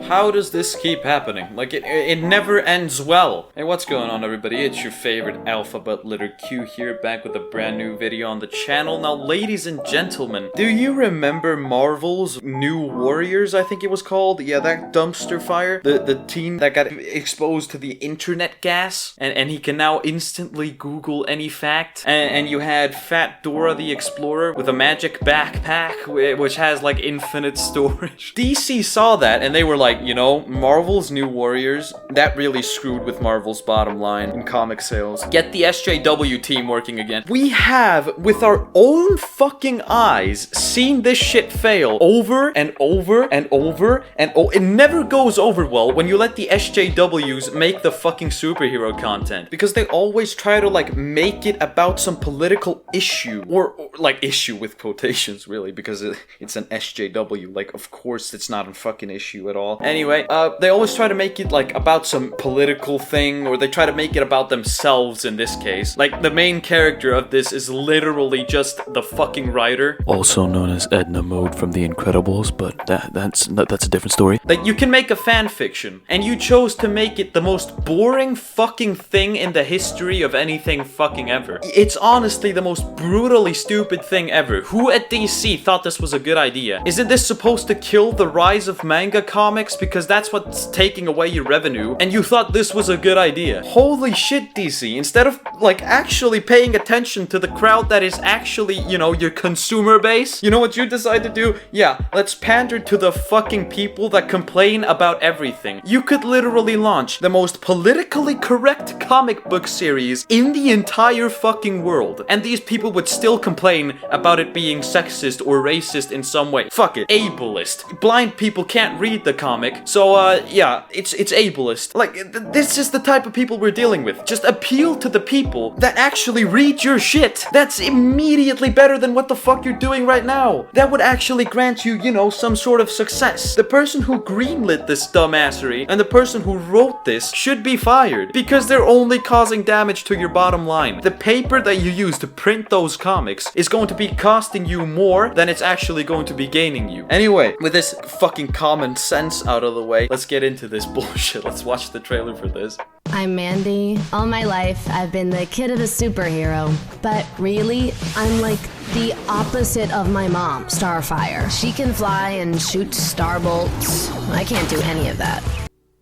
How does this keep happening? Like, it never ends well. Hey, what's going on, everybody? It's your favorite alphabet letter Q here, back with a brand new video on the channel. Now, ladies and gentlemen, do you remember Marvel's New Warriors, I think it was called? Yeah, that dumpster fire? The teen that got exposed to the internet gas? And he can now instantly Google any fact? And you had Fat Dora the Explorer with a magic backpack, which has, like, infinite storage. DC saw that, and they were like, you know, Marvel's New Warriors, that really screwed with Marvel's bottom line in comic sales. Get the SJW team working again. We have, with our own fucking eyes, seen this shit fail over and over and over and it never goes over well when you let the SJWs make the fucking superhero content. Because they always try to, like, make it about some political issue. Or like, issue with quotations, really, because it's an SJW. Like, of course it's not a fucking issue at all. Anyway, they always try to make it, like, about some political thing, or they try to make it about themselves in this case. Like, the main character of this is literally just the fucking writer. Also known as Edna Mode from The Incredibles, but that's a different story. Like, you can make a fan fiction, and you chose to make it the most boring fucking thing in the history of anything fucking ever. It's honestly the most brutally stupid thing ever. Who at DC thought this was a good idea? Isn't this supposed to kill the rise of manga comics? Because that's what's taking away your revenue, and you thought this was a good idea. Holy shit, DC. Instead of, like, actually paying attention to the crowd that is actually, you know, your consumer base, you know what you decide to do? Yeah, let's pander to the fucking people that complain about everything. You could literally launch the most politically correct comic book series in the entire fucking world, and these people would still complain about it being sexist or racist in some way. Fuck it. Ableist. Blind people can't read the comic, so yeah, it's ableist. Like, this is the type of people we're dealing with. Just appeal to the people that actually read your shit. That's immediately better than what the fuck you're doing right now. That would actually grant you, you know, some sort of success. The person who greenlit this dumbassery and the person who wrote this should be fired, because they're only causing damage to your bottom line. The paper that you use to print those comics is going to be costing you more than it's actually going to be gaining you. Anyway, with this fucking common sense out of the way, let's get into this bullshit. Let's watch the trailer for this. I'm Mandy. All my life, I've been the kid of a superhero. But really, I'm like the opposite of my mom, Starfire. She can fly and shoot star bolts. I can't do any of that.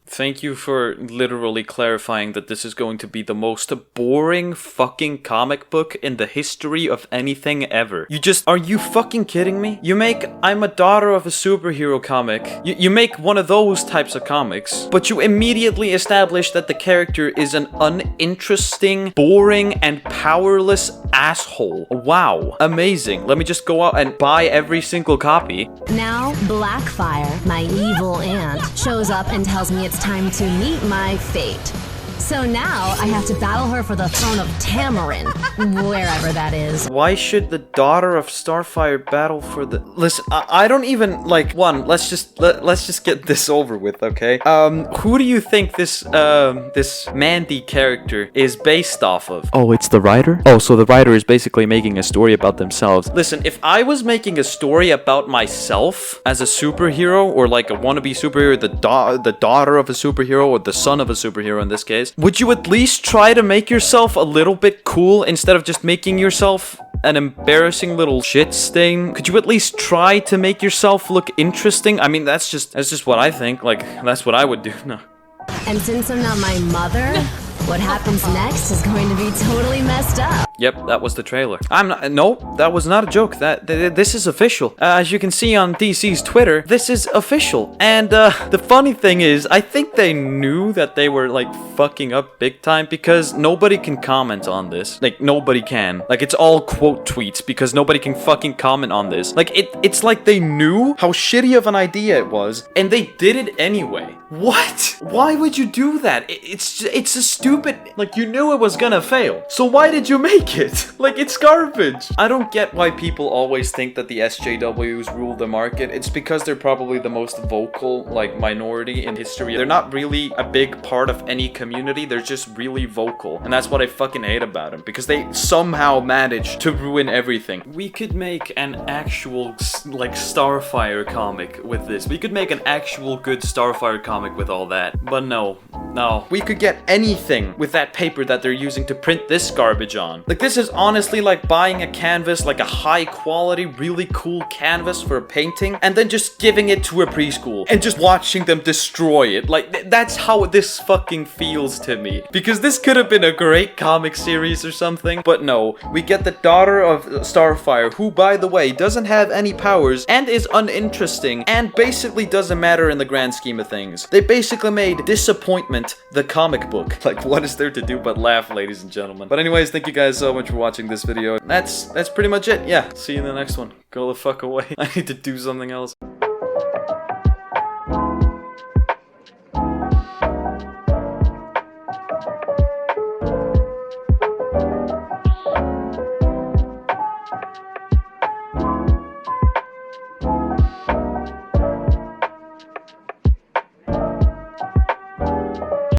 Thank you for literally clarifying that this is going to be the most boring fucking comic book in the history of anything ever. Are you fucking kidding me? You make I'm a daughter of a superhero comic. You make one of those types of comics, but you immediately establish that the character is an uninteresting, boring, and powerless asshole. Wow. Amazing. Let me just go out and buy every single copy. Now, Blackfire, my evil aunt, shows up and tells me it's time to meet my fate. So now I have to battle her for the throne of Tamarin, wherever that is. Why should the daughter of Starfire battle for the... Listen, I don't even, like, let's just get this over with, okay? Who do you think this Mandy character is based off of? Oh, it's the writer? Oh, so the writer is basically making a story about themselves. Listen, if I was making a story about myself as a superhero, or like a wannabe superhero, the daughter of a superhero, or the son of a superhero in this case, would you at least try to make yourself a little bit cool instead of just making yourself an embarrassing little shit stain? Could you at least try to make yourself look interesting? I mean, that's just what I think. Like, that's what I would do. No. And since I'm not my mother, what happens next is going to be totally messed up. Yep, that was the trailer. No, that was not a joke. This is official. As you can see on DC's Twitter, this is official. And the funny thing is, I think they knew that they were, like, fucking up big time, because nobody can comment on this. Like, nobody can. Like, it's all quote tweets, because nobody can fucking comment on this. Like, it's like they knew how shitty of an idea it was, and they did it anyway. What? Why would you do that? It's a stupid... Like, you knew it was gonna fail. So why did you make make it. Like, it's garbage. I don't get why people always think that the SJWs rule the market. It's because they're probably the most vocal, like, minority in history. They're not really a big part of any community. They're just really vocal. And that's what I fucking hate about them. Because they somehow manage to ruin everything. We could make an actual, like, Starfire comic with this. We could make an actual good Starfire comic with all that. But no. No. We could get anything with that paper that they're using to print this garbage on. Like, this is honestly like buying a canvas, like a high quality, really cool canvas for a painting, and then just giving it to a preschool and just watching them destroy it. Like, that's how this fucking feels to me. Because this could have been a great comic series or something, but no. We get the daughter of Starfire, who, by the way, doesn't have any powers and is uninteresting and basically doesn't matter in the grand scheme of things. They basically made Disappointment the comic book. Like, what is there to do but laugh, ladies and gentlemen? But anyways, thank you guys so much for watching this video. That's pretty much it. Yeah, see you in the next one. Go the fuck away. I need to do something else.